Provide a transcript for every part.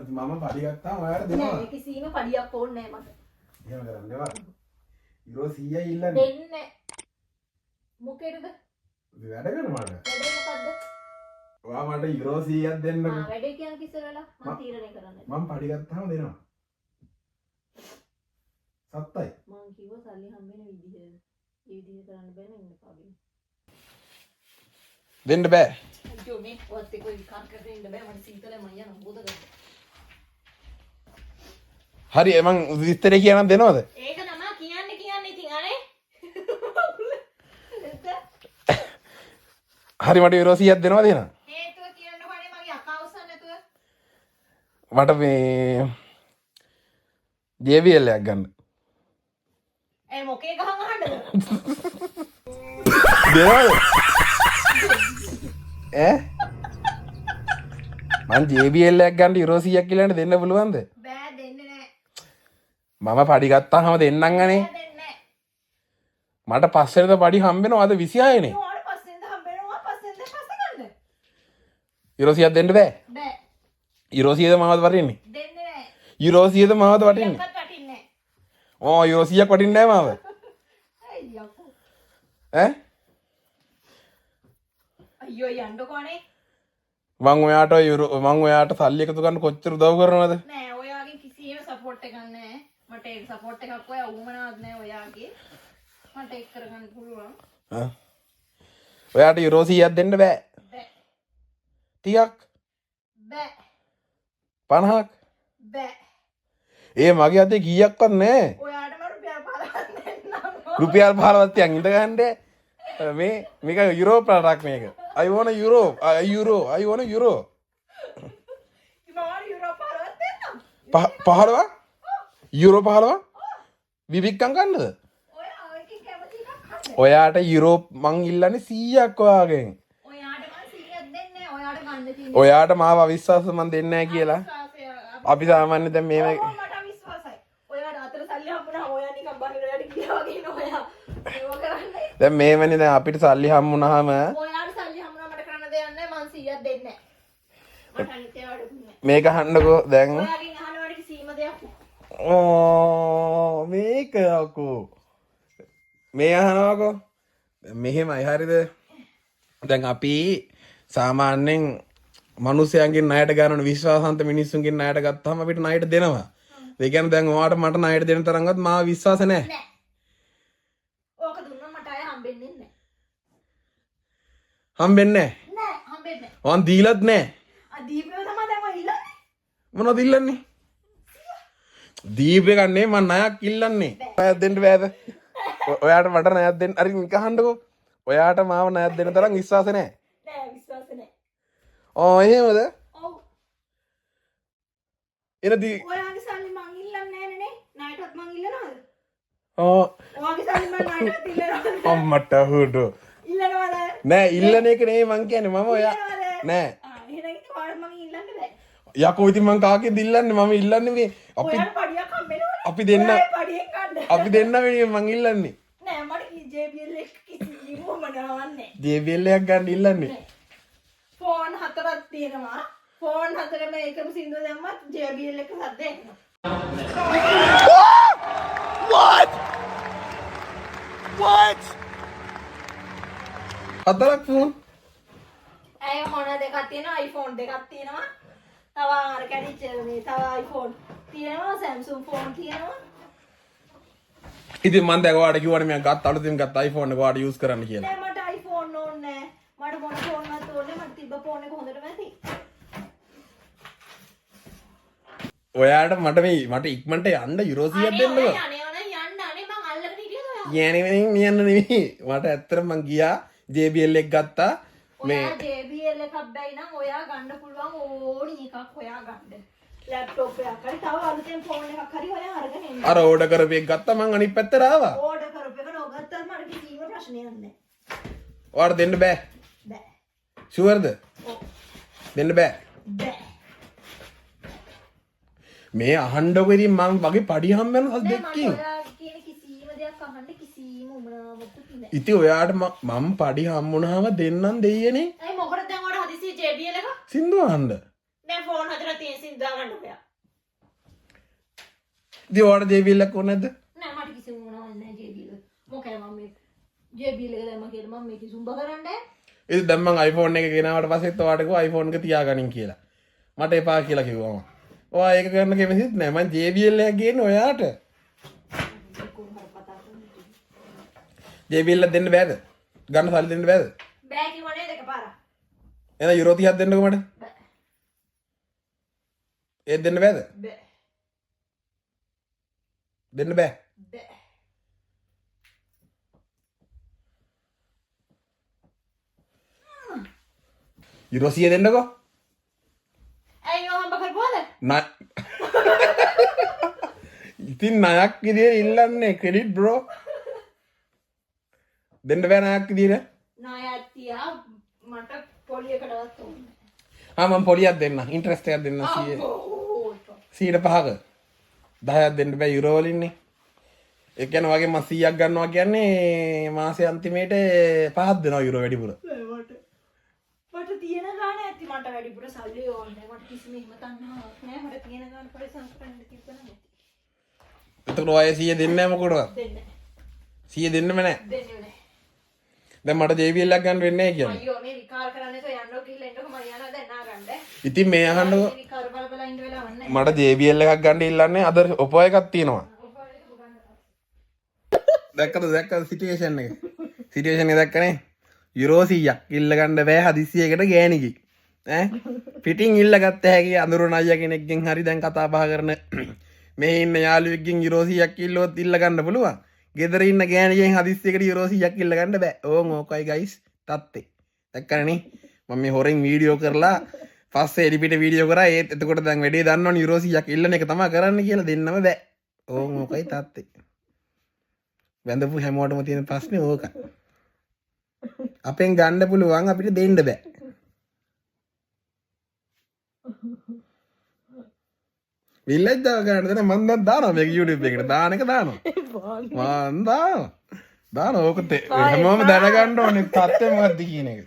මම පඩි ගත්තාම ඔයාලට දෙනවා. නෑ කිසිම පඩියක් ඕනේ නෑ මට. එහෙම කරන්න එපා. යුරෝ 100යි ඉල්ලන්නේ. දෙන්නේ. මොකේද? වැඩ කරන මට. වැඩේ මොකද්ද? ඔයා මට යුරෝ 100ක් දෙන්නකෝ. වැඩේ කියන කිසර වෙලා මම තීරණය කරන්නේ. මම පඩි ගත්තාම දෙනවා. සත්තයි. මං කිව්ව සල්ලි හම්බෙන විදිහ. ඒ විදිහ කරන්න බෑනේ ඉන්න පාබේ. දෙන්න බෑ. අයියෝ මේ පොත් එක විකාර කරගෙන ඉන්න බෑ මට සීතලයි මම යනවා බෝද ගන්න. හරි මං විස්තරේ කියනනම් දෙනවද? ඒක තමයි කියන්නේ ඉතින් අනේ. හරි මට යුරෝ 100ක් දෙනවද එහෙනම්? හේතුව කියන්නකෝ අනේ මගේ අකවුන්ට් නැතුව. මට මේ JBL එකක් ගන්න. මොකේ ගහන් අහන්නද? දෙනවද? මං JBL එකක් ගන්න යුරෝ 100ක් කියලානේ දෙන්න පුළුවන්ද? බෑ දෙන්නේ නෑ. මම පඩි ගත්තාම දෙන්නම් අනේ. දෙන්නේ නෑ. මට පස්සෙන්ද පඩි හම්බෙනවා අද 26 නේ. ඔයාලට පස්සෙන්ද හම්බෙනවා පස්සෙන්ද පස්සේ ගන්න. යුරෝ 100ක් දෙන්න බෑ. බෑ. යුරෝ 100ද මාවද වටින්නේ? දෙන්නේ නෑ. යුරෝ 100ද මාවද වටින්නේ? එකක්වත් වටින්නේ නෑ. ඕ යුරෝ 100ක් වටින්නේ නැහැ මාව. අයියෝ. ඈ? අයියෝ යන්නකෝ අනේ. මං ඔයාට සල්ලි එකතු ගන්න කොච්චර උදව් කරනවද? නෑ ඔයාගෙන් කිසිම සපෝට් එකක් නෑ. මට ඒක සපෝට් එකක් ඔයා උවමනාවක් නෑ ඔයාගේ. මට ඒක කරගන්න පුළුවන්. ඔයාට යුරෝ 100ක් දෙන්න බෑ. බෑ. 30ක් බෑ. 50ක් බෑ. ඒ මගේ අතේ කීයක්වත් නැහැ. ඔයාට මම රුපියල් 15ක් දෙන්නම්. රුපියල් 15ක් තියන් ඉඳ ගන්නද? මේක යුරෝප් රටක් මේක. I want a euro. I want a euro. ඉතින් යුරෝ 15ක් දෙන්නම්. 15ක්? යුරෝ 15ක්? විවික්කම් ගන්නද? ඔයා ඔයකින් කැමති එකක් ගන්න. ඔයාට යුරෝප් මං ඉල්ලන්නේ 100ක් ඔයාගෙන්. ඔයාට මම 100ක් දෙන්නේ නෑ. ඔයාට ගන්න තියෙන්නේ. ඔයාට මාව අවිශ්වාස මං දෙන්නේ නැහැ කියලා. අපි සාමාන්‍ය දැන් මේ මට විශ්වාසයි. ඔයාට අතර සල්ලි හම්බුණා ඔයා නිකන් බහිරයට ගියා වගේ නේ ඔයා. ඒව කරන්නේ. දැන් මේවනේ දැන් අපිට සල්ලි හම්බුනහම ඔයාට සල්ලි හම්බුණා මට කරන්න දෙයක් නෑ. මං 100ක් දෙන්නේ නෑ. මට අනිත් ඒවාට දුන්නේ. මේක අහන්නකෝ දැන් ඔයාගෙන් අහනවට කිසිම දෙයක් නෑ. ඕ මේක අකෝ මේ අහනවාකෝ මෙහෙමයි හරිද දැන් අපි සාමාන්‍යයෙන් මිනිස්යන්ගෙන් ණයට ගන්න විශ්වාසන්ත මිනිස්සුන්ගෙන් ණයට ගත්තාම අපිට ණයට දෙනවා ඒ කියන්නේ දැන් ඔයාට මට ණයට දෙන්න තරම්වත් මාව විශ්වාස නැහැ නෑ. ඕක දුන්නා මට අය හම්බෙන්නේ නෑ. හම්බෙන්නේ නෑ හම්බෙන්නේ නෑ. නැහැ වන් දීලත් නැහැ දීපේ තමයි දැන් ඔය ඉල්ලන්නේ. මොනවද ඉල්ලන්නේ දීප එකක් නේ මම ණයක් ඉල්ලන්නේ ණයක් දෙන්න බෑද ඔයාට මට ණයක් දෙන්න හරි නික අහන්නකෝ ඔයාට මාව ණයක් දෙන්න තරම් විශ්වාස නැහැ නෑ විශ්වාස නෑ. ඕ එහෙමද ඔව්. එනදී ඔයාගේ සල්ලි මං ඉල්ලන්නේ නෑනේ නේ. ණයටත් මං ඉල්ලනවද? ඕ ඔයාගේ සල්ලි මං ණයටත් ඉල්ලනවද? අම්මට හුඩු ඉල්ලනවද? නෑ ඉල්ලන එක නෙමෙයි මං කියන්නේ මම ඔයා ඉල්ලනවද? නෑ එහෙනම් ඉතින් ඔයාට මං ඉල්ලන්න බෑ. යකෝ ඉතින් මං කාගෙන්ද ඉල්ලන්නේ මම ඉල්ලන්නේ මේ අපි ඔයාට පඩියක් හම්බෙනවනේ. අපි දෙන්න ඔයාගේ පඩියෙන් ගන්න. අපි දෙන්න වෙනුවෙන් මං ඉල්ලන්නේ නෑ මට JBL එක කිසිම මනාවන්නේ. JBL එකක් ගන්න ඉල්ලන්නේ ෆෝන් 4ක් තියෙනවා. ෆෝන් 4ම එකම සින්දුව දැම්මත් JBL එක සද්ද එනවා. what හතරක් ෆෝන් ඇය මොන දෙකක් තියෙනවා iPhone දෙකක් තියෙනවා. තව අර කැඩිච්ච මේ තව iPhone තියෙනවා Samsung ෆෝන් තියෙනවා. ඉතින් මං දැන් ඔයාලට කිව්වනේ මම ගත්ත අලුතින් ගත්ත iPhone එක ඔයාලට යූස් කරන්න කියලා නෑ මට iPhone ඕනේ නෑ. මට මොන ෆෝන් එකක් ඕනේ මට තිබ්බ ෆෝන් එක හොඳටම ඇති. ඔයාට මට ඉක්මනට යන්න යුරෝ 100ක් දෙන්නකෝ අනේ යන්න අනේ මං අල්ලගෙන හිටියද ඔයා? යන්නේ නෙමෙයි මට ඇත්තටම මං ගියා JBL එක ගත්තා ඔයා JBL එකක් බැයි නම් ඔයා ගන්න පුළුවන් ඕනි එකක් ඔයා ගන්න. ලැප්ටොප් එකක් හරි තව අලුතෙන් ෆෝන් එකක් හරි ඔයා අරගෙන එන්න. අර ඕඩර් කරපු එක ගත්තා මං අනිත් පැත්තට ආවා ඕඩර් කරපු එක නොගත්තත් මට කිසිම ප්‍රශ්නයක් නෑ. ඔයාට දෙන්න බෑ බෑ. ෂුවර්ද ඔව්. දෙන්න බෑ බෑ. මේ අහන්නකො ඉතින් මං වගේ පඩි හම්බ වෙන හස් නෑ මට දෙකකින් ඔයා කියන කිසිම දෙයක් අහන්න කිසිම උමනාවක් නෑ. ඉතින් ඔයාට මම පඩි හම්බුනහම දෙන්නම් දෙයියනේ ඇයි මොකටද දැන් ඔයාට හදිසියෙ JBL එක? සින්දු අහන්න දැන් ෆෝන් හදලා තියෙන සින්දා ගන්න ඔයා. ඉතින් ඔයාලට JBL එකක් ඕනේ නැද්ද? නෑ මට කිසිම මොනවද නෑ JBL. මොකද මම මේ JBL එක දැම්ම කියලා මම මේක සුම්බ කරන්නේ. ඉතින් දැන් මං iPhone එක ගෙනාවට පස්සෙත් ඔයාලට කිව්වා iPhone එක තියාගනින් කියලා. මට එපා කියලා කිව්වා මම. ඔයා ඒක කරන්න කැමතිත් නෑ. මං JBL එකක් ගේන්නේ ඔයාට. JBL එක දෙන්න බෑද? ගන්න සල්ලි දෙන්න බෑද? බෑ කිව්වනේ දෙක පාරක්. එහෙනම් යුරෝ 30ක් දෙන්නකෝ මට. බෑ. ඒත් දෙන්න බෑද? බෑ. දෙන්න බෑ. බෑ. යුරෝ 100 දෙන්නකෝ. ඇයි ඔය හම්බ කරපුවද? නෑ. ඉතින් ණයක් විදියට ඉල්ලන්නේ ක්‍රෙඩිට් බ්‍රෝ. දෙන්න බෑ ණයක් විදියට. ණයක් තියා මට පොලියකටවත් ඕනේ. මම පොලියක් දෙන්න. ඉන්ට්‍රස්ට් එකක් දෙන්න 100. 105ක. 10ක් දෙන්න බෑ යුරෝ වලින්නේ. ඒ කියන්නේ වගේ මම 100ක් ගන්නවා කියන්නේ මාසේ අන්තිමේට 5ක් දෙනවා යුරෝ වැඩිපුර. මට තියෙන ගාන ඇති මට වැඩිපුර සල්ලි ඕනේ. මට කිසිම එහෙම තණ්හාවක් නෑ. මට තියෙන ගාන පරිසම් කරන්න තිබ්බ නෑ. එතකොට ඔය 100 දෙන්නේ නැහැ මොකටවත්? දෙන්නේ. 100 දෙන්නෙම නැහැ. දෙන්නේ නෑ. දැන් මට JBL එකක් ගන්න වෙන්නේ නැහැ කියන්නේ. අයියෝ මේ විකාර කරන්නේ તો යන්නෝ ගිහලා එන්නකො මම යනවා දැන් නා ගන්න. ඉතින් මේ අහන්නකො විකාර බල බල ඉන්න වෙලාවක් නෑ. මට JBL එකක් ගන්න ඉල්ලන්නේ අද ඔපෝ එකක් තියෙනවා. දැක්කද සිටුේෂන් එක? සිටුේෂන් එක දැක්කනේ? යුරෝ 100ක් ඉල්ල ගන්න බෑ හදිස්සියකට ගෑණිකි. ඈ පිටින් ඉල්ල ගත්ත හැකි අඳුරන අයියා කෙනෙක්ගෙන් හරි දැන් කතා බහ කරන මේ ඉන්න යාළුවෙක්ගෙන් යුරෝ 100ක් ඉල්ලුවොත් ඉල්ල ගන්න පුළුවන්. ගෙදර ඉන්න ගෑණියෙන් හදිස්සියකට යුරෝ 100ක් ඉල්ල ගන්න බෑ. ඕකයි ගයිස් තත්ත්වේ. දැක්කනේ මම මේ හොරෙන් වීඩියෝ කරලා පස්සේ එඩිපිට වීඩියෝ කරා ඒත් එතකොට දැන් වැඩේ දන්නවනේ යුරෝ 100ක් ඉල්ලන එක තමයි කරන්න කියලා දෙන්නම බෑ. ඕකයි තත්ත්වේ. වැඳපු හැමෝටම තියෙන ප්‍රශ්නේ ඕකයි. අපෙන් ගන්න පුළුවන් අපිට දෙන්න බෑ. විල්ලෙද්දව ගන්න දෙන මම දැන් දානවා මේක YouTube එකට දාන එක දානවා. මම දානවා ඕක හැමෝම දැනගන්න ඕනේ තත්ත්වය මොකද්ද කියන එක.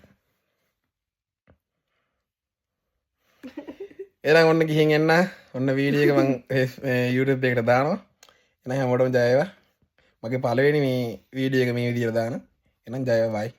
එහෙනම් ඔන්න ගිහින් එන්න. ඔන්න වීඩියෝ එක මම YouTube එකට දානවා. එහෙනම් හැමෝටම ජය වේවා. මගේ පළවෙනි මේ වීඩියෝ එක මේ විදියට දාන. එහෙනම් ජය වේවා. බයි.